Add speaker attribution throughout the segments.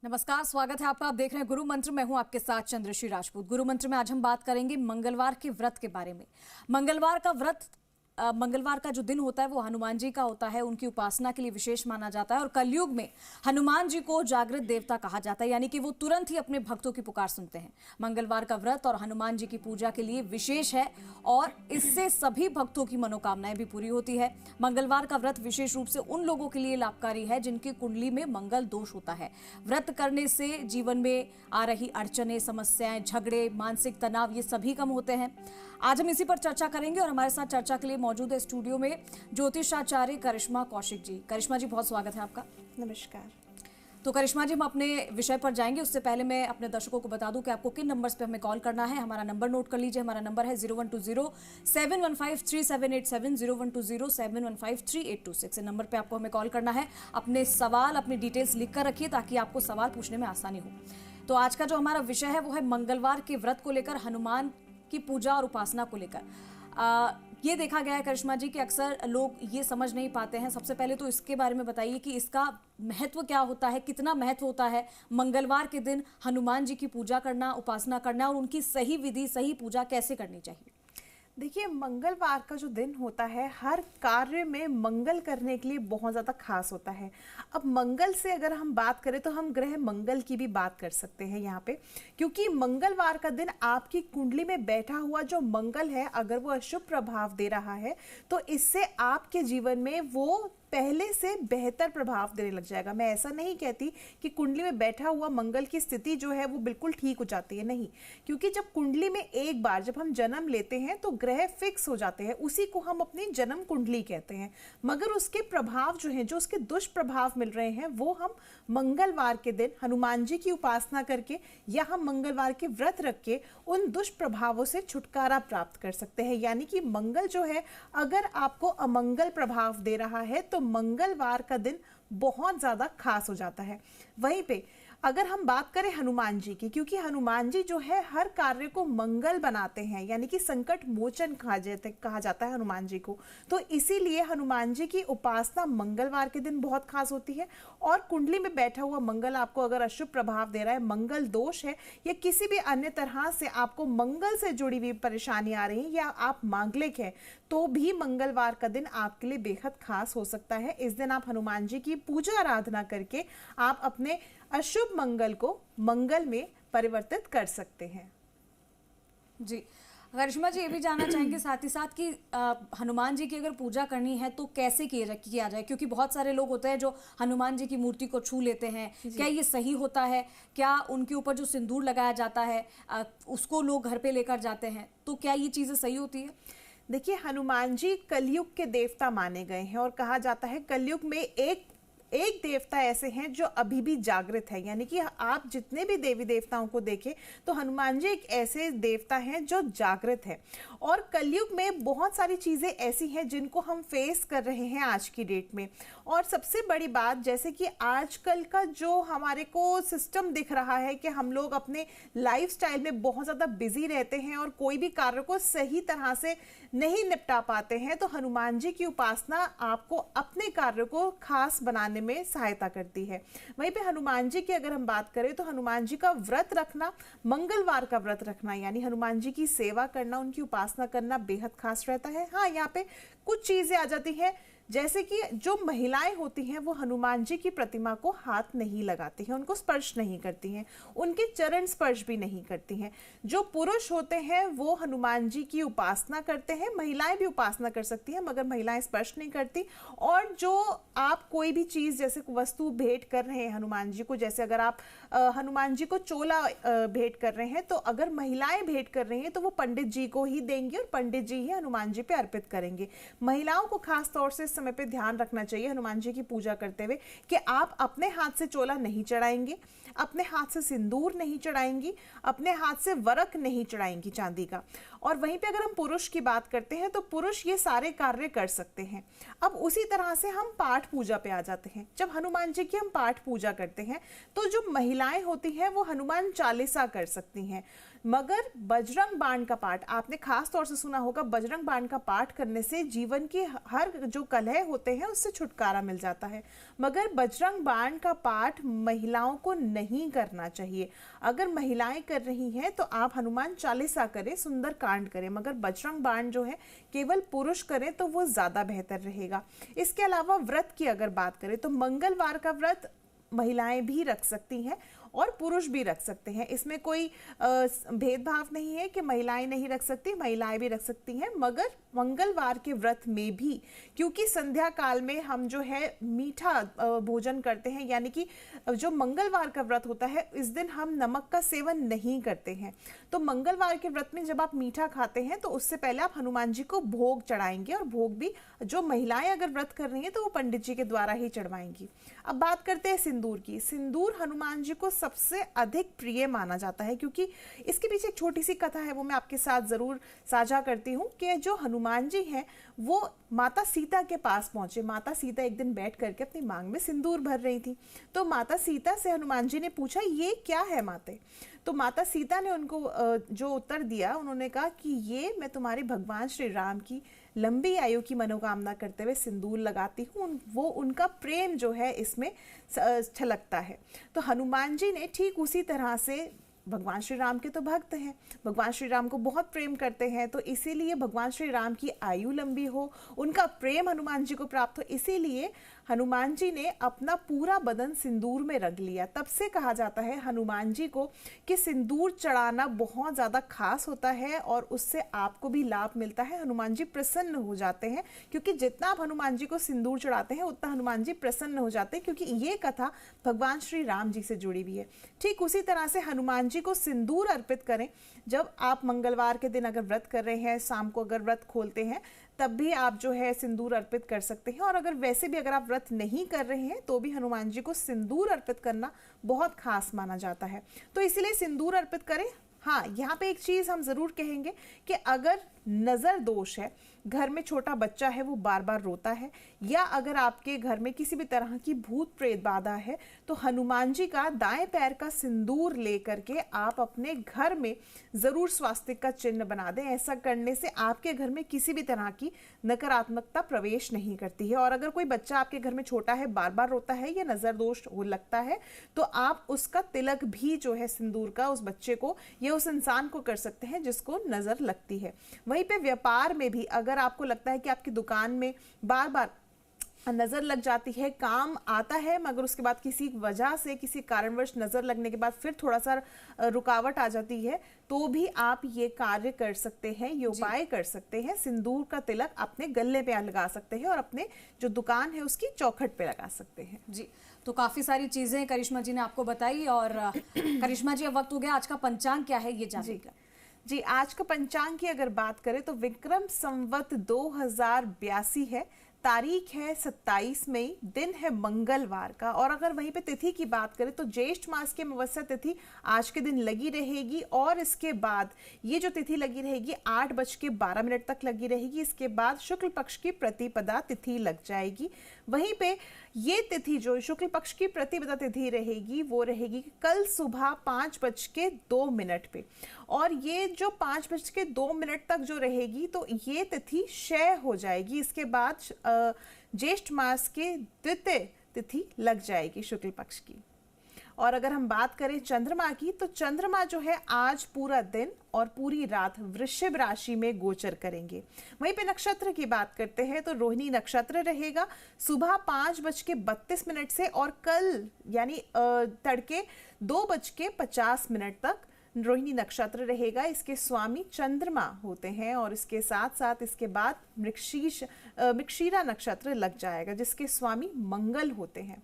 Speaker 1: नमस्कार, स्वागत है आपका। आप देख रहे हैं गुरु मंत्र। मैं हूं आपके साथ चंद्रश्री राजपूत। गुरु मंत्र में आज हम बात करेंगे मंगलवार के व्रत के बारे में। मंगलवार का व्रत, मंगलवार का जो दिन होता है वो हनुमान जी का होता है। उनकी उपासना के लिए विशेष माना जाता है और कलयुग में हनुमान जी को जागृत देवता कहा जाता है, यानी कि वो तुरंत ही अपने भक्तों की पुकार सुनते हैं। मंगलवार का व्रत और हनुमान जी की पूजा के लिए विशेष है और इससे सभी भक्तों की मनोकामनाएं भी पूरी होती है। मंगलवार का व्रत विशेष रूप से उन लोगों के लिए लाभकारी है जिनकी कुंडली में मंगल दोष होता है। व्रत करने से जीवन में आ रही अड़चने, समस्याएं, झगड़े, मानसिक तनाव, ये सभी कम होते हैं। आज हम इसी पर चर्चा करेंगे और हमारे साथ चर्चा के लिए मौजूद है स्टूडियो में ज्योतिषाचार्य करिश्मा कौशिक जी। करिश्मा जी, बहुत स्वागत है आपका।
Speaker 2: नमस्कार।
Speaker 1: तो करिश्मा जी, हम अपने विषय पर जाएंगे उससे पहले मैं अपने दर्शकों को बता दूं कि आपको किन नंबर्स पे हमें कॉल करना है। हमारा नंबर नोट कर लीजिए। हमारा नंबर है 0120-715-3787, 0120-715-3826। नंबर पे आपको हमें कॉल करना है। अपने सवाल, अपनी डिटेल्स लिख कर रखिए ताकि आपको सवाल पूछने में आसानी हो। तो आज का जो हमारा विषय है वो है मंगलवार के व्रत को लेकर, हनुमान की पूजा और उपासना को लेकर। ये देखा गया है करिश्मा जी कि अक्सर लोग ये समझ नहीं पाते हैं। सबसे पहले तो इसके बारे में बताइए कि इसका महत्व क्या होता है, कितना महत्व होता है मंगलवार के दिन हनुमान जी की पूजा करना, उपासना करना, और उनकी सही विधि, सही पूजा कैसे करनी चाहिए।
Speaker 2: देखिए, मंगलवार का जो दिन होता है हर कार्य में मंगल करने के लिए बहुत ज़्यादा खास होता है। अब मंगल से अगर हम बात करें तो हम ग्रह मंगल की भी बात कर सकते हैं यहाँ पे, क्योंकि मंगलवार का दिन आपकी कुंडली में बैठा हुआ जो मंगल है, अगर वो अशुभ प्रभाव दे रहा है तो इससे आपके जीवन में वो पहले से बेहतर प्रभाव देने लग जाएगा। मैं ऐसा नहीं कहती कि कुंडली में बैठा हुआ मंगल की स्थिति जो है वो बिल्कुल ठीक हो जाती है, नहीं, क्योंकि जब कुंडली में एक बार जब हम जन्म लेते हैं तो ग्रह फिक्स हो जाते हैं, उसी को हम अपनी जन्म कुंडली कहते हैं। मगर उसके प्रभाव जो हैं, जो उसके दुष्प्रभाव मिल रहे हैं, वो हम मंगलवार के दिन हनुमान जी की उपासना करके या हम मंगलवार के व्रत रख के उन दुष्प्रभावों से छुटकारा प्राप्त कर सकते हैं। यानी कि मंगल जो है अगर आपको अमंगल प्रभाव दे रहा है तो मंगलवार का दिन बहुत ज्यादा खास हो जाता है। वहीं पे अगर हम बात करें हनुमान जी की, क्योंकि हनुमान जी जो है हर कार्य को मंगल बनाते हैं, यानी कि संकट मोचन कहा जाता है हनुमान जी को, तो इसीलिए हनुमान जी की उपासना मंगलवार के दिन बहुत खास होती है। और कुंडली में बैठा हुआ मंगल आपको अगर अशुभ प्रभाव दे रहा है, मंगल दोष है, या किसी भी अन्य तरह से आपको मंगल से जुड़ी हुई परेशानी आ रही है, या आप मांगलिक है, तो भी मंगलवार का दिन आपके लिए बेहद खास हो सकता है। इस दिन आप हनुमान जी की पूजा आराधना करके आप अपने अशुभ मंगल को मंगल में परिवर्तित कर सकते हैं।
Speaker 1: जी, करिश्मा जी, ये भी जानना चाहेंगे साथ ही साथ कि हनुमान जी की अगर पूजा करनी है तो कैसे किया जाए, क्योंकि बहुत सारे लोग होते हैं जो हनुमान जी की मूर्ति को छू लेते हैं। क्या ये सही होता है? क्या उनके ऊपर जो सिंदूर लगाया जाता है उसको लोग घर पे लेकर जाते हैं, तो क्या ये चीजें सही होती है?
Speaker 2: देखिए, हनुमान जी कलयुग के देवता माने गए हैं और कहा जाता है कलयुग में एक देवता ऐसे हैं जो अभी भी जागृत है। यानी कि आप जितने भी देवी देवताओं को देखें तो हनुमान जी एक ऐसे देवता हैं जो जागृत है। और कलयुग में बहुत सारी चीजें ऐसी हैं जिनको हम फेस कर रहे हैं आज की डेट में। और सबसे बड़ी बात, जैसे कि आजकल का जो हमारे को सिस्टम दिख रहा है कि हम लोग अपने लाइफस्टाइल में बहुत ज्यादा बिजी रहते हैं और कोई भी कार्य को सही तरह से नहीं निपटा पाते हैं, तो हनुमान जी की उपासना आपको अपने कार्य को खास बनाने में सहायता करती है। वहीं पे हनुमान जी की अगर हम बात करें तो हनुमान जी का व्रत रखना, मंगलवार का व्रत रखना, यानी हनुमान जी की सेवा करना, उनकी उपासना करना बेहद खास रहता है। हाँ, यहाँ पे कुछ चीजें आ जाती हैं, जैसे कि जो महिलाएं होती हैं वो हनुमान जी की प्रतिमा को हाथ नहीं लगाती हैं, उनको स्पर्श नहीं करती हैं, उनके चरण स्पर्श भी नहीं करती हैं। जो पुरुष होते हैं वो हनुमान जी की उपासना करते हैं, महिलाएं भी उपासना कर सकती हैं मगर महिलाएं स्पर्श नहीं करती। और जो आप कोई भी चीज जैसे वस्तु भेंट कर रहे हैं हनुमान जी को, जैसे अगर आप हनुमान जी को चोला भेंट कर रहे हैं, तो अगर महिलाएं भेंट कर रही हैं तो वो पंडित जी को ही देंगी और पंडित जी ही हनुमान जी पे अर्पित करेंगे। महिलाओं को खास तौर से समय पे ध्यान रखना चाहिए हनुमान जी की पूजा करते हुए कि आप अपने हाथ से चोला नहीं चढ़ाएंगे, अपने हाथ से सिंदूर नहीं चढ़ाएंगी, अपने हाथ से वरक नहीं चढ़ाएंगी चांदी का। और वहीं पे अगर हम पुरुष की बात करते हैं तो पुरुष ये सारे कार्य कर सकते हैं। अब उसी तरह से हम पाठ पूजा पे आ जाते हैं। जब हनुमान जी की हम पाठ पूजा करते हैं तो जो महिलाएं होती हैं वो हनुमान चालीसा कर सकती हैं। मगर बजरंग बाण का पाठ, आपने खास तौर से सुना होगा, बजरंग बाण का पाठ करने से जीवन के हर जो कलह होते हैं उससे छुटकारा मिल जाता है। मगर बजरंग बाण का पाठ महिलाओं को नहीं करना चाहिए। अगर महिलाएं कर रही हैं तो आप हनुमान चालीसा करें, सुंदर कांड करें, मगर बजरंग बाण जो है केवल पुरुष करें तो वो ज्यादा बेहतर रहेगा। इसके अलावा व्रत की अगर बात करें तो मंगलवार का व्रत महिलाएं भी रख सकती हैं और पुरुष भी रख सकते हैं। इसमें कोई भेदभाव नहीं है कि महिलाएं नहीं रख सकती, महिलाएं भी रख सकती हैं। मगर मंगलवार के व्रत में भी, क्योंकि संध्या काल में हम जो है मीठा भोजन करते हैं, यानी कि जो मंगलवार का व्रत होता है इस दिन हम नमक का सेवन नहीं करते हैं। तो मंगलवार के व्रत में जब आप मीठा खाते हैं तो उससे पहले आप हनुमान जी को भोग चढ़ाएंगे, और भोग भी जो महिलाएं अगर व्रत कर रही हैं तो वो पंडित जी के द्वारा ही चढ़वाएंगी। अब बात करते हैं सिंदूर की। सिंदूर हनुमान जी को सबसे अधिक प्रिय माना जाता है, क्योंकि इसके पीछे एक छोटी सी कथा है, वो मैं आपके साथ जरूर साझा करती हूँ कि जो हनुमान जी हैं वो माता सीता के पास पहुंचे। माता सीता एक दिन बैठ करके अपनी मांग में सिंदूर भर रही थी, तो माता सीता से हनुमान जी ने पूछा ये क्या है माते। तो माता सीता ने उनको जो उत्तर दिया, उन्होंने कहा कि ये मैं तुम्हारे भगवान श्री राम की लंबी आयु की मनोकामना करते हुए सिंदूर लगाती हूँ। वो उनका प्रेम जो है इसमें छलकता है। तो हनुमान जी ने ठीक उसी तरह से, भगवान श्री राम के तो भक्त हैं, भगवान श्री राम को बहुत प्रेम करते हैं, तो इसीलिए भगवान श्री राम की आयु लंबी हो, उनका प्रेम हनुमान जी को प्राप्त हो, इसीलिए हनुमान जी ने अपना पूरा बदन सिंदूर में रंग लिया। तब से कहा जाता है हनुमान जी को कि सिंदूर चढ़ाना बहुत ज़्यादा खास होता है और उससे आपको भी लाभ मिलता है। हनुमान जी प्रसन्न हो जाते हैं, क्योंकि जितना आप हनुमान जी को सिंदूर चढ़ाते हैं उतना हनुमान जी प्रसन्न हो जाते हैं, क्योंकि ये कथा भगवान श्री राम जी से जुड़ी हुई है। ठीक उसी तरह से हनुमान जी को सिंदूर अर्पित करें। जब आप मंगलवार के दिन अगर व्रत कर रहे हैं, शाम को अगर व्रत खोलते हैं, तब भी आप जो है सिंदूर अर्पित कर सकते हैं। और अगर वैसे भी अगर आप व्रत नहीं कर रहे हैं तो भी हनुमान जी को सिंदूर अर्पित करना बहुत खास माना जाता है, तो इसलिए सिंदूर अर्पित करें। हाँ, यहाँ पे एक चीज हम जरूर कहेंगे कि अगर नजर दोष है, घर में छोटा बच्चा है वो बार बार रोता है, या अगर आपके घर में किसी भी तरह की भूत प्रेत बाधा है, तो हनुमान जी का दाएं पैर का सिंदूर लेकर के आप अपने घर में जरूर स्वास्तिक का चिन्ह बना दें। ऐसा करने से आपके घर में किसी भी तरह की नकारात्मकता प्रवेश नहीं करती है। और अगर कोई बच्चा आपके घर में छोटा है, बार बार रोता है या नजर दोष हो लगता है, तो आप उसका तिलक भी जो है सिंदूर का उस बच्चे को या उस इंसान को कर सकते हैं जिसको नजर लगती है। वहीं पे व्यापार में भी अगर आपको लगता है कि आपकी दुकान में बार बार नजर लग जाती है, काम आता है मगर उसके बाद किसी वजह से, किसी कारणवश नजर लगने के बाद फिर थोड़ा सा रुकावट आ जाती है, तो भी आप ये कार्य कर सकते हैं, ये उपाय कर सकते हैं। सिंदूर का तिलक अपने गले पे लगा सकते हैं और अपने जो दुकान है उसकी चौखट पे लगा सकते हैं।
Speaker 1: जी, तो काफी सारी चीजें करिश्मा जी ने आपको बताई। और करिश्मा जी, अब वक्त हो गया आज का पंचांग क्या है ये जानेगा।
Speaker 2: जी, आज का पंचांग की अगर बात करें तो विक्रम संवत 2082 है, तारीख है 27 मई, दिन है मंगलवार का। और अगर वहीं पे तिथि की बात करें तो ज्येष्ठ मास की अमावस्या तिथि आज के दिन लगी रहेगी, और इसके बाद ये जो तिथि लगी रहेगी 8:12 तक लगी रहेगी। इसके बाद शुक्ल पक्ष की प्रतिपदा तिथि लग जाएगी। वहीं पे ये तिथि जो शुक्ल पक्ष की प्रतिपदा तिथि रहेगी वो रहेगी कल सुबह 5:02 पे, और ये जो 5:02 तक जो रहेगी तो ये तिथि क्षय हो जाएगी। इसके बाद ज्येष्ठ मास के द्वितीय तिथि लग जाएगी शुक्ल पक्ष की। और अगर हम बात करें चंद्रमा की, तो चंद्रमा जो है आज पूरा दिन और पूरी रात वृश्चिक राशि में गोचर करेंगे। वहीं पे नक्षत्र की बात करते हैं तो रोहिणी नक्षत्र रहेगा सुबह 5:32 से, और कल यानी तड़के 2:50 तक रोहिणी नक्षत्र रहेगा। इसके स्वामी चंद्रमा होते हैं, और इसके साथ साथ इसके बाद मृगशीरा नक्षत्र लग जाएगा जिसके स्वामी मंगल होते हैं।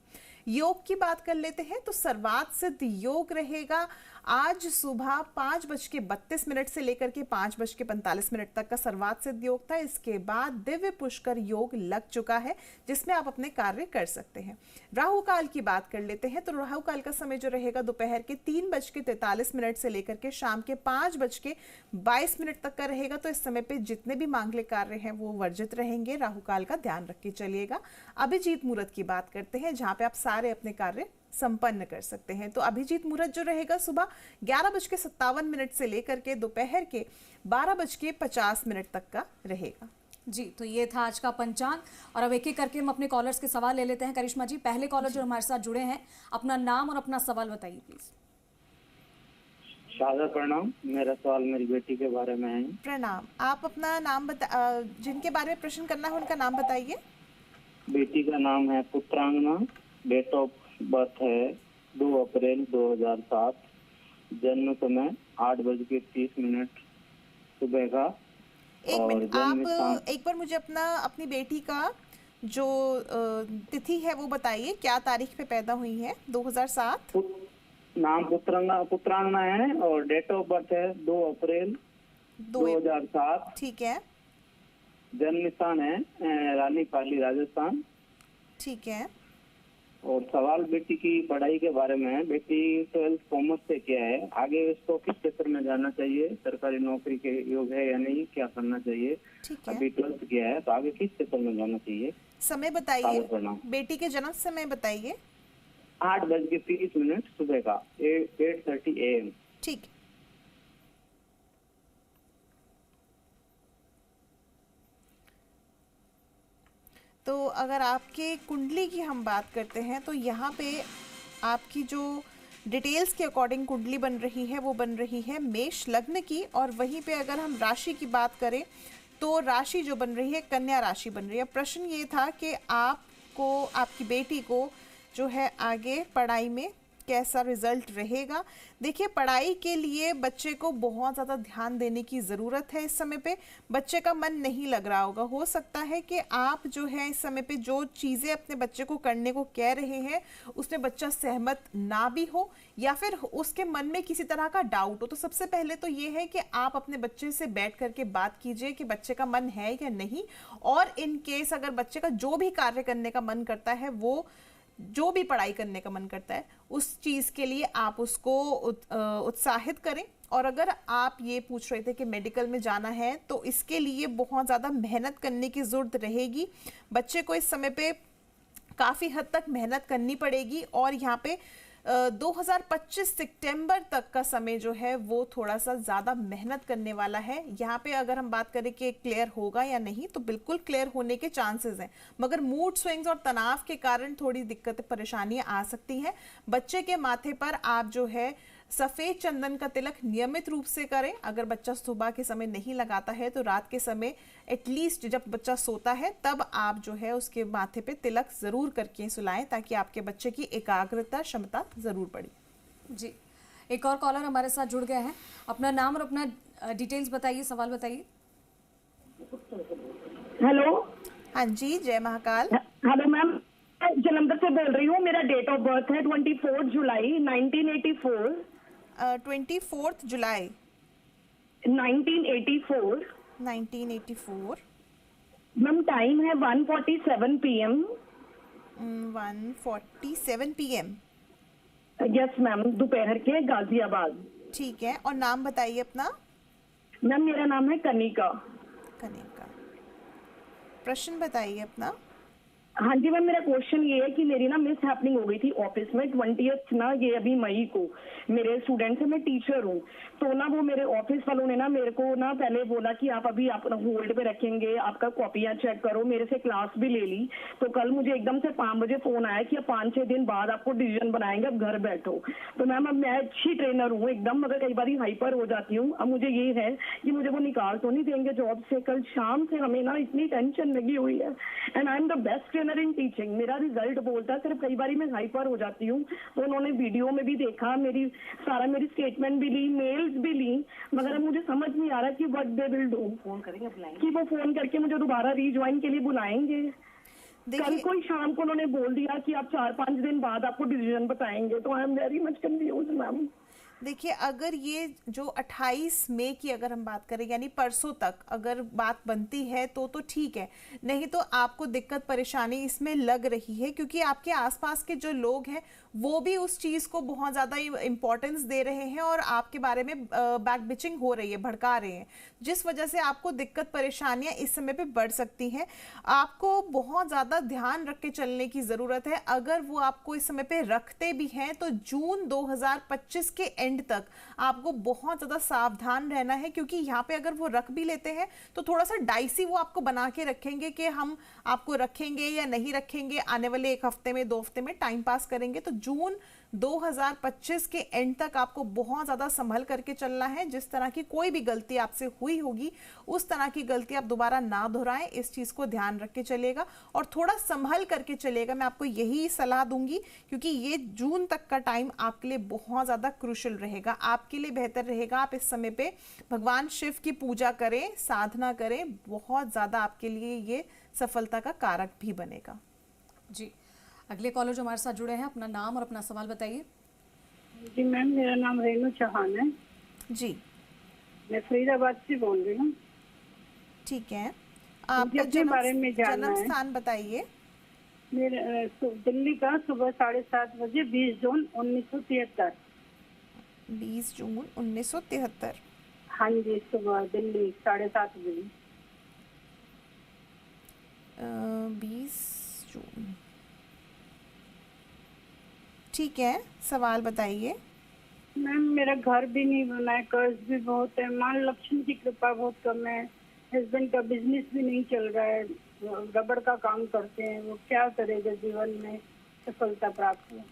Speaker 2: योग की बात कर लेते हैं तो सर्वार्थ सिद्ध योग रहेगा आज सुबह 5:32 से लेकर के 5:45 तक का सर्वार्थ सिद्ध योग था। इसके बाद दिव्य पुष्कर योग लग चुका है जिसमें आप अपने कार्य कर सकते हैं। राहु काल की बात कर लेते हैं तो राहु काल का समय जो रहेगा दोपहर के 3:43 से लेकर के शाम के 5:22 तक का रहेगा। तो इस समय पे जितने भी मांगलिक कार्य हैं वो वर्जित रहेंगे, राहु काल का ध्यान रख के चलिएगा। अभिजीत मुहूर्त की बात करते हैं जहां पे आप सारे अपने कार्य संपन्न कर सकते हैं। तो अभिजीत मुहूर्त जो रहेगा सुबह 11:57 से लेकर के दोपहर के 12:50 तक का रहेगा।
Speaker 1: जी, तो ये था आज का पंचांग और अब एक एक करके हम अपने कॉलर्स के सवाल ले लेते हैं। करिश्मा जी, पहले कॉलर जो हमारे साथ जुड़े हैं, अपना नाम और अपना सवाल बताइए प्लीज।
Speaker 3: शादा प्रणाम, मेरा सवाल मेरी बेटी के बारे में है।
Speaker 2: प्रणाम, आप अपना नाम जिनके बारे में प्रश्न करना है उनका नाम बताइए।
Speaker 3: बेटी का नाम है पुत्रांगना, डेट ऑफ बर्थ है 2 अप्रैल 2007, जन्म समय 8:30 सुबह का।
Speaker 2: एक मिनट, आप एक बार मुझे अपनी बेटी का जो तिथि है वो बताइए, क्या तारीख पे पैदा हुई है? 2007।
Speaker 3: नाम पुत्रांगना है और डेट ऑफ बर्थ है 2 अप्रैल 2007।
Speaker 2: ठीक है।
Speaker 3: जन्म स्थान है रानी पाली, राजस्थान।
Speaker 2: ठीक है।
Speaker 3: और सवाल बेटी की पढ़ाई के बारे में है। बेटी 12th कॉमर्स से किया है, आगे इसको किस क्षेत्र में जाना चाहिए, सरकारी नौकरी के योग है या नहीं, क्या करना चाहिए?
Speaker 2: ठीक है।
Speaker 3: अभी 12th किया है तो आगे किस क्षेत्र में जाना चाहिए?
Speaker 2: समय बताइए, बेटी के जन्म समय बताइए।
Speaker 3: 8:30 सुबह का, 8:30 AM।
Speaker 2: ठीक। तो अगर आपके कुंडली की हम बात करते हैं तो यहाँ पे आपकी जो डिटेल्स के अकॉर्डिंग कुंडली बन रही है वो बन रही है मेष लग्न की, और वहीं पे अगर हम राशि की बात करें तो राशि जो बन रही है कन्या राशि बन रही है। प्रश्न ये था कि आपको, आपकी बेटी को जो है आगे पढ़ाई में कैसा रिजल्ट रहेगा। देखिए, पढ़ाई के लिए बच्चे को बहुत ज़्यादा ध्यान देने की ज़रूरत है। इस समय पे बच्चे का मन नहीं लग रहा होगा। हो सकता है कि आप जो है इस समय पे जो चीज़ें अपने बच्चे को करने को कह रहे हैं उसमें बच्चा सहमत ना भी हो या फिर उसके मन में किसी तरह का डाउट हो। तो सबसे पहले तो ये है कि आप अपने बच्चे से बैठ करके बात कीजिए कि बच्चे का मन है या नहीं, और इन केस अगर बच्चे का जो भी कार्य करने का मन करता है, वो जो भी पढ़ाई करने का मन करता है, उस चीज़ के लिए आप उसको उत्साहित करें। और अगर आप ये पूछ रहे थे कि मेडिकल में जाना है तो इसके लिए बहुत ज़्यादा मेहनत करने की ज़रूरत रहेगी। बच्चे को इस समय पे काफ़ी हद तक मेहनत करनी पड़ेगी, और यहाँ पे 2025 सितंबर तक का समय जो है वो थोड़ा सा ज़्यादा मेहनत करने वाला है। यहाँ पे अगर हम बात करें कि क्लियर होगा या नहीं, तो बिल्कुल क्लियर होने के चांसेस हैं, मगर मूड स्विंग्स और तनाव के कारण थोड़ी दिक्कतें परेशानियां आ सकती हैं। बच्चे के माथे पर आप जो है सफ़ेद चंदन का तिलक नियमित रूप से करें। अगर बच्चा सुबह के समय नहीं लगाता है तो रात के समय एटलीस्ट जब बच्चा सोता है तब आप जो है उसके माथे पे तिलक ज़रूर करके सुलाएं, ताकि आपके बच्चे की एकाग्रता क्षमता ज़रूर बढ़े।
Speaker 1: जी, एक और कॉलर हमारे साथ जुड़ गए हैं। अपना नाम और अपना डिटेल्स बताइए, सवाल बताइए।
Speaker 4: हेलो।
Speaker 2: हाँ जी, जय महाकाल।
Speaker 4: हेलो मैम, जलंधर से बोल रही हूँ। मेरा डेट ऑफ बर्थ है 24 जुलाई 1984।
Speaker 2: 24 जुलाई
Speaker 4: 1984।
Speaker 2: 1984।
Speaker 4: मैम टाइम है 1:47 PM।
Speaker 2: 1:47 PM।
Speaker 4: यस मैम, दोपहर के, गाजियाबाद।
Speaker 2: ठीक है, और नाम बताइए अपना।
Speaker 4: मैम मेरा नाम है कनिका।
Speaker 2: कनिका। प्रश्न बताइए अपना।
Speaker 4: हाँ जी मैम, मेरा क्वेश्चन ये है कि मेरी ना मिस हैपनिंग हो गई थी ऑफिस में 20th ना, ये अभी मई को। मेरे स्टूडेंट से, मैं टीचर हूँ, तो ना वो मेरे ऑफिस वालों ने ना मेरे को ना पहले बोला कि आप अभी आप होल्ड पे रखेंगे, आपका कॉपियाँ चेक करो। मेरे से क्लास भी ले ली। तो कल मुझे एकदम से 5 बजे फोन आया कि अब 5-6 दिन बाद आपको डिसीजन बनाएंगे, अब घर बैठो। तो मैम अब मैं अच्छी ट्रेनर हूँ एकदम, मगर कई बार हाइपर हो जाती हूँ। अब मुझे ये है कि मुझे वो निकाल तो नहीं देंगे जॉब से। कल शाम से हमें ना इतनी टेंशन लगी हुई है, and I am the best in teaching. मेरा रिजल्ट बोलता है, सिर्फ कई बार मैं हाइपर हो जाती हूँ। तो उन्होंने वीडियो में भी देखा, मेरी स्टेटमेंट भी ली, मेल्स भी ली, मगर अब मुझे समझ नहीं आ रहा कि what they will do. Phone करेंगे, कि वो फोन करके मुझे दोबारा रीज्वाइन के लिए बुलाएंगे। कल कोई शाम को उन्होंने बोल दिया कि आप 4-5 दिन बाद आपको डिसीजन बताएंगे। तो I am very much confuse ma'am.
Speaker 2: देखिए, अगर ये जो 28 मई की अगर हम बात करें, यानी परसों तक अगर बात बनती है तो ठीक है, नहीं तो आपको दिक्कत परेशानी इसमें लग रही है, क्योंकि आपके आसपास के जो लोग हैं वो भी उस चीज को बहुत ज्यादा इंपॉर्टेंस दे रहे हैं और आपके बारे में बैक बिचिंग हो रही है, भड़का रहे हैं, जिस वजह से आपको दिक्कत परेशानियां इस समय पे बढ़ सकती हैं। आपको बहुत ज्यादा ध्यान रख के चलने की जरूरत है। अगर वो आपको इस समय पे रखते भी हैं तो जून 2025 के एंड तक आपको बहुत ज्यादा सावधान रहना है, क्योंकि यहाँ पे अगर वो रख भी लेते हैं तो थोड़ा सा डाइसी वो आपको बना के रखेंगे कि हम आपको रखेंगे या नहीं रखेंगे, आने वाले 1 हफ्ते में 2 हफ्ते में टाइम पास करेंगे। तो जून 2025 के एंड तक आपको बहुत ज्यादा संभल करके चलना है। जिस तरह की कोई भी गलती आपसे हुई होगी उस तरह की गलती आप दोबारा ना दोहराएं, इस चीज को ध्यान रख के चलेगा और थोड़ा संभल करके चलेगा। मैं आपको यही सलाह दूंगी, क्योंकि ये जून तक का टाइम आपके लिए बहुत ज्यादा क्रूशियल रहेगा। आपके लिए बेहतर रहेगा आप इस समय पे भगवान शिव की पूजा करें, साधना करें, बहुत ज्यादा आपके लिए ये सफलता का कारक भी बनेगा।
Speaker 1: जी, अगले कॉलर जो हमारे साथ जुड़े हैं, अपना नाम और अपना सवाल बताइए।
Speaker 5: जी मैम, मेरा नाम रेनू चौहान है
Speaker 2: जी,
Speaker 5: मैं फरीदाबाद से बोल रही हूँ।
Speaker 2: ठीक है, आपका जन्म स्थान बताइए।
Speaker 5: मेरे दिल्ली का सुबह 7:30 बजे 20 जून 1973।
Speaker 2: 20 जून 1973।
Speaker 5: हाँ जी, सुबह दिल्ली 7:30 बजे।
Speaker 2: 20 जून, ठीक है, सवाल बताइए।
Speaker 5: मैम मेरा घर भी नहीं बना है, कर्ज भी बहुत है, मां लक्ष्मी की कृपा बहुत कम है, हस्बैंड का बिजनेस भी नहीं चल रहा है, रबड़ का काम करते हैं, वो क्या करेगा जीवन में सफलता प्राप्त हो?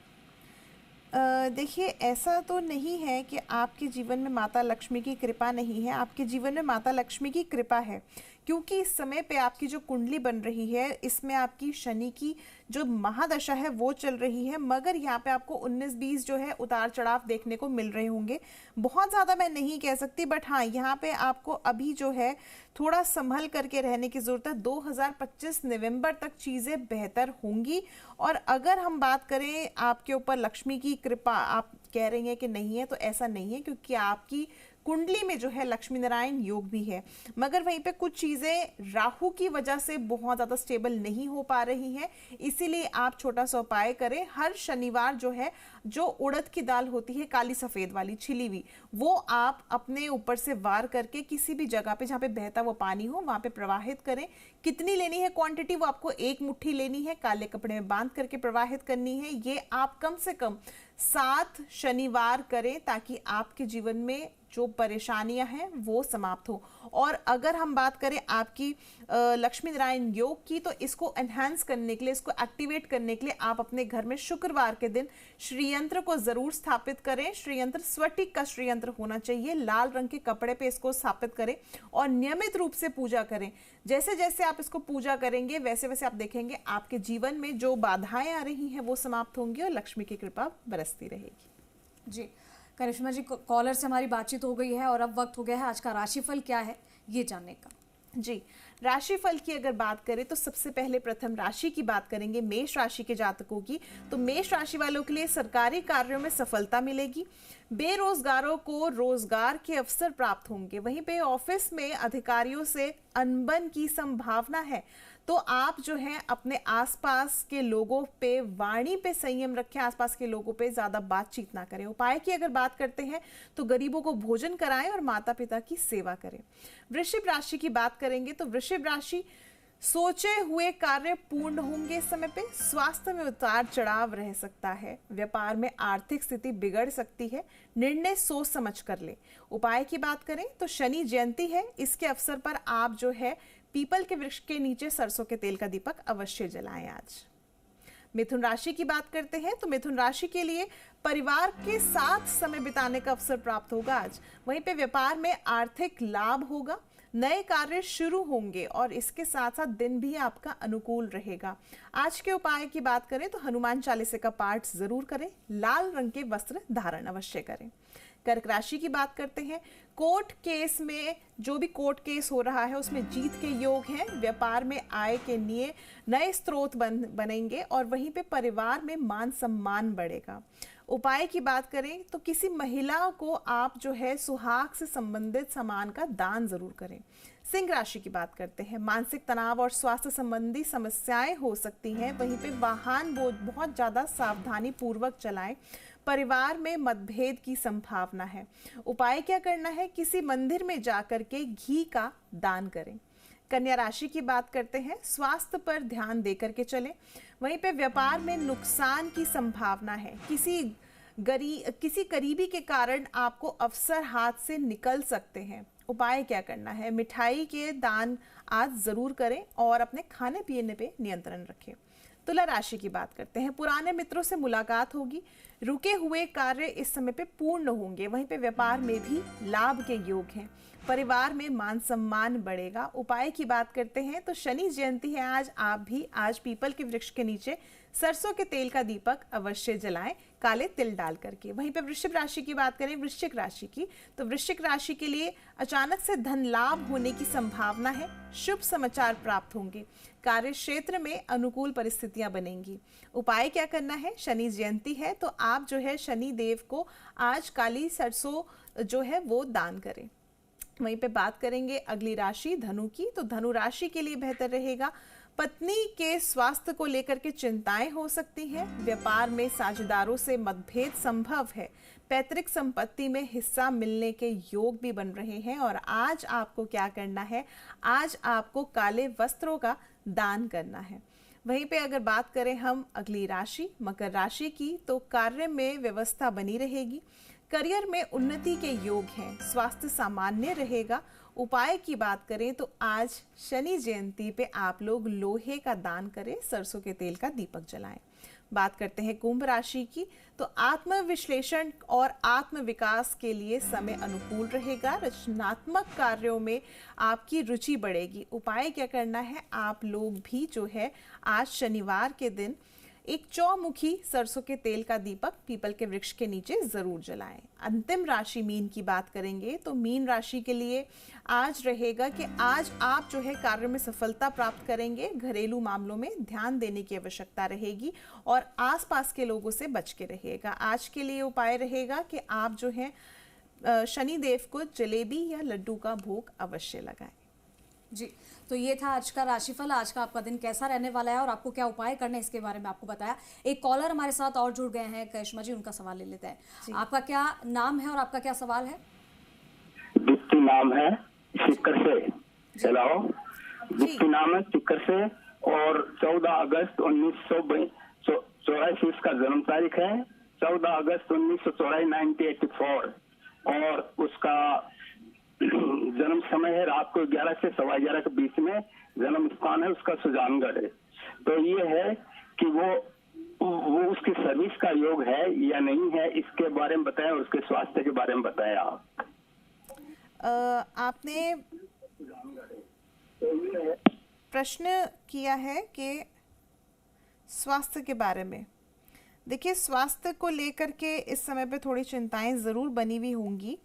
Speaker 2: देखिए, ऐसा तो नहीं है कि आपके जीवन में माता लक्ष्मी की कृपा नहीं है, आपके जीवन में माता लक्ष्मी की कृपा है, क्योंकि इस समय पे आपकी जो कुंडली बन रही है इसमें आपकी शनि की जो महादशा है वो चल रही है। मगर यहाँ पे आपको 19-20 जो है उतार चढ़ाव देखने को मिल रहे होंगे। बहुत ज़्यादा मैं नहीं कह सकती, बट हाँ, यहाँ पे आपको अभी जो है थोड़ा संभल करके रहने की ज़रूरत है। 2025 नवंबर तक चीज़ें बेहतर होंगी। और अगर हम बात करें आपके ऊपर लक्ष्मी की कृपा, आप कह रही हैं कि नहीं है, तो ऐसा नहीं है, क्योंकि आपकी कुंडली में जो है लक्ष्मी नारायण योग भी है। मगर वहीं पे कुछ चीजें राहु की वजह से बहुत ज्यादा स्टेबल नहीं हो पा रही हैं, इसीलिए आप छोटा सा उपाय करें। हर शनिवार जो है, जो उड़द की दाल होती है काली सफेद वाली छिली हुई, वो आप अपने ऊपर से वार करके किसी भी जगह पे जहाँ पे बहता वो पानी हो वहां पे प्रवाहित करें। कितनी लेनी है क्वांटिटी, वो आपको 1 मुट्ठी लेनी है, काले कपड़े में बांध करके प्रवाहित करनी है। ये आप कम से कम 7 शनिवार करें, ताकि आपके जीवन में जो परेशानियां हैं वो समाप्त हो। और अगर हम बात करें आपकी लक्ष्मी नारायण योग की, तो इसको एनहांस करने के लिए, इसको एक्टिवेट करने के लिए आप अपने घर में शुक्रवार के दिन श्रीयंत्र को जरूर स्थापित करें। श्रीयंत्र स्वटिक का श्रीयंत्र होना चाहिए, लाल रंग के कपड़े पे इसको स्थापित करें और नियमित रूप से पूजा करें। जैसे जैसे आप इसको पूजा करेंगे वैसे वैसे आप देखेंगे आपके जीवन में जो बाधाएं आ रही हैं वो समाप्त होंगी और लक्ष्मी की कृपा बरसती रहेगी।
Speaker 1: जी, करिश्मा जी, कॉलर से हमारी बातचीत हो गई है और अब वक्त हो गया है आज का राशिफल क्या है ये जानने का।
Speaker 2: जी, राशिफल की अगर बात करें तो सबसे पहले प्रथम राशि की बात करेंगे, मेष राशि के जातकों की। तो मेष राशि वालों के लिए सरकारी कार्यों में सफलता मिलेगी, बेरोजगारों को रोजगार के अवसर प्राप्त होंगे। वहीं पे ऑफिस में अधिकारियों से अनबन की संभावना है, तो आप जो है अपने आसपास के लोगों पे, वाणी पे संयम रखें, आसपास के लोगों पे ज्यादा बातचीत ना करें। उपाय की अगर बात करते हैं तो गरीबों को भोजन कराएं और माता पिता की सेवा करें। वृश्चिक राशि की बात करेंगे तो वृश्चिक राशि, सोचे हुए कार्य पूर्ण होंगे। इस समय पे स्वास्थ्य में उतार चढ़ाव रह सकता है, व्यापार में आर्थिक स्थिति बिगड़ सकती है, निर्णय सोच समझ कर ले। उपाय की बात करें तो शनि जयंती है, इसके अवसर पर आप जो है पीपल के वृक्ष के नीचे सरसों के तेल का दीपक अवश्य जलाएं। आज मिथुन राशि की बात करते हैं तो मिथुन राशि के लिए परिवार के साथ समय बिताने का अवसर प्राप्त होगा आज। वहीं पे व्यापार में आर्थिक लाभ होगा, नए कार्य शुरू होंगे और इसके साथ साथ दिन भी आपका अनुकूल रहेगा। आज के उपाय की बात करें तो हनुमान चालीसा का पाठ जरूर करें, लाल रंग के वस्त्र धारण अवश्य करें। कर्क राशि की बात करते हैं, कोर्ट केस में जो भी कोर्ट केस हो रहा है उसमें जीत के योग हैं, व्यापार में आय के लिए नए स्रोत बनेंगे और वहीं पे परिवार में मान सम्मान बढ़ेगा। उपाय की बात करें तो किसी महिला को आप जो है सुहाग से संबंधित सामान का दान जरूर करें। सिंह राशि की बात करते हैं। मानसिक तनाव और स्वास्थ्य संबंधी समस्याएं हो सकती हैं। वहीं पे वाहन बहुत ज़्यादा सावधानी पूर्वक चलाएं। परिवार में मतभेद की संभावना है। उपाय क्या करना है? किसी मंदिर में जाकर के घी का दान करें। कन्या राशि की बात करते हैं। स्वास्थ्य पर ध्यान देकर के चलें। वहीं पे व्यापार में नुकसान की संभावना है। किसी करीबी के कारण आपको अवसर हाथ से निकल सकते हैं। उपाय क्या करना है? मिठाई के दान आज जरूर करें और अपने खाने पीने पे नियंत्रण रखें। तुला राशि की बात करते हैं। पुराने मित्रों से मुलाकात होगी। रुके हुए कार्य इस समय पे पूर्ण होंगे। वहीं पे व्यापार में भी लाभ के योग हैं। परिवार में मान सम्मान बढ़ेगा। उपाय की बात करते हैं तो शनि जयंती है आज। आप भी आज पीपल के वृक्ष के नीचे सरसों के तेल का दीपक अवश्य जलाएं, काले तिल डाल करके। वहीं पे वृश्चिक राशि की बात करें, वृश्चिक राशि की, तो वृश्चिक राशि के लिए अचानक से धन लाभ होने की संभावना है। शुभ समाचार प्राप्त होंगे। कार्य क्षेत्र में अनुकूल परिस्थितियां बनेंगी। उपाय क्या करना है? शनि जयंती है तो आप जो है शनि देव को आज काली सरसों जो है वो दान करें। वहीं पे बात करेंगे अगली राशि धनु की, तो धनु राशि के लिए बेहतर रहेगा। पत्नी के स्वास्थ्य को लेकर के चिंताएं हो सकती हैं। व्यापार में साझेदारों से मतभेद संभव है। पैतृक संपत्ति में हिस्सा मिलने के योग भी बन रहे हैं। और आज आपको क्या करना है? आज आपको काले वस्त्रों का दान करना है। वहीं पे अगर बात करें हम अगली राशि मकर राशि की, तो कार्य में व्यवस्था बनी रहेगी। करियर में उन्नति के योग हैं। स्वास्थ्य सामान्य रहेगा। उपाय की बात करें तो आज शनि जयंती पे आप लोग लोहे का दान करें, सरसों के तेल का दीपक जलाएं। बात करते हैं कुंभ राशि की, तो आत्मविश्लेषण और आत्म विकास के लिए समय अनुकूल रहेगा। रचनात्मक कार्यों में आपकी रुचि बढ़ेगी। उपाय क्या करना है? आप लोग भी जो है आज शनिवार के दिन एक चौमुखी सरसों के तेल का दीपक पीपल के वृक्ष के नीचे जरूर जलाएं। अंतिम राशि मीन की बात करेंगे तो मीन राशि के लिए आज रहेगा कि आज आप जो है कार्य में सफलता प्राप्त करेंगे। घरेलू मामलों में ध्यान देने की आवश्यकता रहेगी और आसपास के लोगों से बच के रहिएगा। आज के लिए उपाय रहेगा कि आप जो है शनि देव को जलेबी या लड्डू का भोग अवश्य लगाएं।
Speaker 1: जी, तो ये था आज का राशिफल। आज का आपका दिन कैसा रहने वाला है और आपको क्या उपाय करने हैं इसके बारे में आपको बताया। एक कॉलर हमारे साथ और जुड़ गए हैं, करिश्मा जी, उनका सवाल ले लेते हैं। आपका क्या नाम है और आपका क्या सवाल है?
Speaker 6: दीप्ति नाम है, सिक्कर से। हेलो, दीप्ति नाम है, सिक्कर से, और 14 अगस्त 1984 इसका जन्म तारीख है। 14 अगस्त 1984 1984, और उसका जन्म समय है रात को 11 से 11:15 के बीच में। जन्म स्थान है उसका सुजानगढ़ है। तो ये है कि वो उसकी सर्विस का योग है या नहीं है, इसके बारे में बताएं, और उसके स्वास्थ्य के बारे में बताएं आप।
Speaker 2: आपने प्रश्न किया है कि स्वास्थ्य के बारे में। देखिए, स्वास्थ्य को लेकर के इस समय पे थोड़ी चिंताएं ज़रूर बनी हुई होंगी।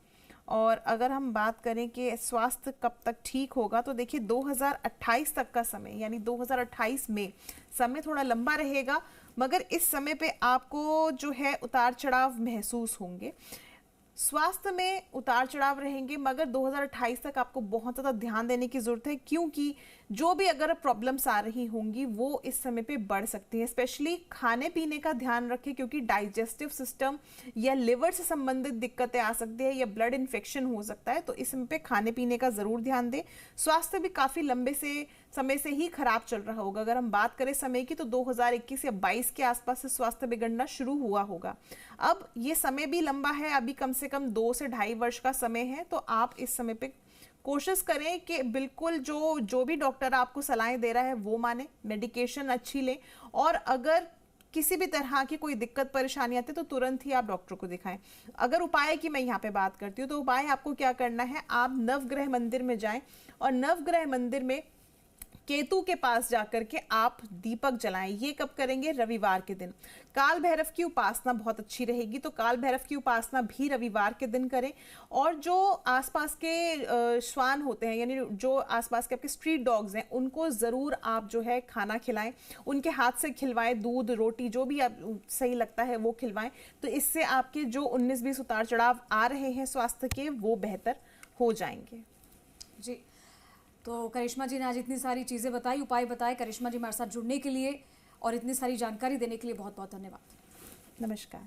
Speaker 2: और अगर हम बात करें कि स्वास्थ्य कब तक ठीक होगा, तो देखिए 2028 तक का समय, यानी 2028 में समय थोड़ा लंबा रहेगा, मगर इस समय पे आपको जो है उतार चढ़ाव महसूस होंगे। स्वास्थ्य में उतार चढ़ाव रहेंगे, मगर 2028 तक आपको बहुत ज़्यादा ध्यान देने की ज़रूरत है, क्योंकि जो भी अगर प्रॉब्लम्स आ रही होंगी वो इस समय पे बढ़ सकती हैं। स्पेशली खाने पीने का ध्यान रखें, क्योंकि डाइजेस्टिव सिस्टम या लिवर से संबंधित दिक्कतें आ सकती है या ब्लड इन्फेक्शन हो सकता है, तो इस समय पे खाने पीने का ज़रूर ध्यान दें। स्वास्थ्य भी काफ़ी लंबे समय से ही खराब चल रहा होगा। अगर हम बात करें समय की, तो 2021 या 22 के आसपास से स्वास्थ्य बिगड़ना शुरू हुआ होगा। अब ये समय भी लंबा है, अभी कम से कम 2 से 2.5 वर्ष का समय है। तो आप इस समय पे कोशिश करें कि बिल्कुल जो भी डॉक्टर आपको सलाहें दे रहा है वो माने, मेडिकेशन अच्छी लें, और अगर किसी भी तरह की कोई दिक्कत परेशानी आती है तो तुरंत ही आप डॉक्टर को दिखाएं। अगर उपाय की मैं यहाँ पे बात करती हूँ, तो उपाय आपको क्या करना है? आप नवग्रह मंदिर में जाएं और नवग्रह मंदिर में केतु के पास जाकर के आप दीपक जलाएं। ये कब करेंगे? रविवार के दिन। काल भैरव की उपासना बहुत अच्छी रहेगी, तो काल भैरव की उपासना भी रविवार के दिन करें। और जो आसपास के श्वान होते हैं, यानी जो आसपास के आपके स्ट्रीट डॉग्स हैं, उनको ज़रूर आप जो है खाना खिलाएं, उनके हाथ से खिलवाएं, दूध रोटी जो भी आप सही लगता है वो खिलवाएं। तो इससे आपके जो 19-20 उतार चढ़ाव आ रहे हैं स्वास्थ्य के, वो बेहतर हो जाएंगे।
Speaker 1: जी, तो करिश्मा जी ने आज इतनी सारी चीज़ें बताई, उपाय बताए। करिश्मा जी हमारे साथ जुड़ने के लिए और इतनी सारी जानकारी देने के लिए बहुत बहुत धन्यवाद।
Speaker 2: नमस्कार।